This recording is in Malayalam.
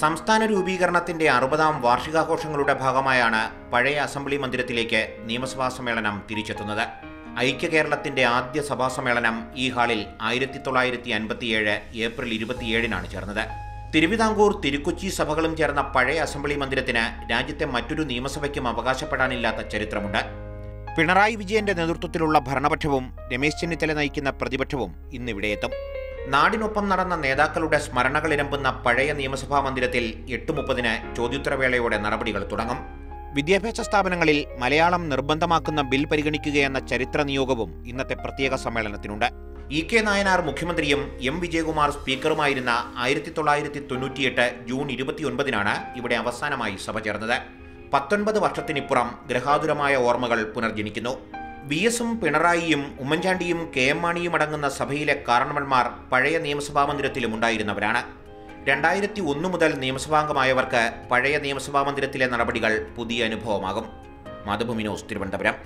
സംസ്ഥാന രൂപീകരണത്തിന്റെ 60ാം വാർഷികാഘോഷങ്ങളുടെ ഭാഗമായാണ് പഴയ അസംബ്ലി മന്ദിരത്തിലേക്ക് നിയമസഭാ സമ്മേളനം തിരിച്ചെത്തുന്നത്. ഐക്യകേരളത്തിന്റെ ആദ്യ സഭാ സമ്മേളനം ഈ ഹാളിൽ 1957 ഏപ്രിൽ 27-നാണ് ചേർന്നത്. തിരുവിതാംകൂർ, തിരുക്കൊച്ചി സഭകളും ചേർന്ന പഴയ അസംബ്ലി മന്ദിരത്തിന് രാജ്യത്തെ മറ്റൊരു നിയമസഭയ്ക്കും അവകാശപ്പെടാനില്ലാത്ത ചരിത്രമുണ്ട്. പിണറായി വിജയന്റെ നേതൃത്വത്തിലുള്ള ഭരണപക്ഷവും രമേശ് ചെന്നിത്തല നയിക്കുന്ന പ്രതിപക്ഷവും ഇന്നിവിടെയെത്തും. നാടിനൊപ്പം നടന്ന നേതാക്കളുടെ സ്മരണകളിരമ്പുന്ന പഴയ നിയമസഭാ മന്ദിരത്തിൽ 8:30-ന് ചോദ്യോത്തരവേളയോടെ നടപടികൾ തുടങ്ങും. വിദ്യാഭ്യാസ സ്ഥാപനങ്ങളിൽ മലയാളം നിർബന്ധമാക്കുന്ന ബിൽ പരിഗണിക്കുകയെന്ന ചരിത്ര നിയോഗവും ഇന്നത്തെ പ്രത്യേക സമ്മേളനത്തിനുണ്ട്. EK നായനാർ മുഖ്യമന്ത്രിയും M വിജയകുമാർ സ്പീക്കറുമായിരുന്ന 1998 ജൂൺ 29-നാണ് ഇവിടെ അവസാനമായി സഭ ചേർന്നത്. 19 വർഷത്തിനിപ്പുറം ഗ്രഹാതുരമായ ഓർമ്മകൾ പുനർജനിക്കുന്നു. VS-ഉം പിണറായിയും ഉമ്മൻചാണ്ടിയും KM മാണിയും അടങ്ങുന്ന സഭയിലെ കാരണവന്മാർ പഴയ നിയമസഭാ മന്ദിരത്തിലും ഉണ്ടായിരുന്നവരാണ്. 2001 മുതൽ നിയമസഭാംഗമായവർക്ക് പഴയ നിയമസഭാ മന്ദിരത്തിലെ നടപടികൾ പുതിയ അനുഭവമാകും. മാതൃഭൂമി ന്യൂസ്, തിരുവനന്തപുരം.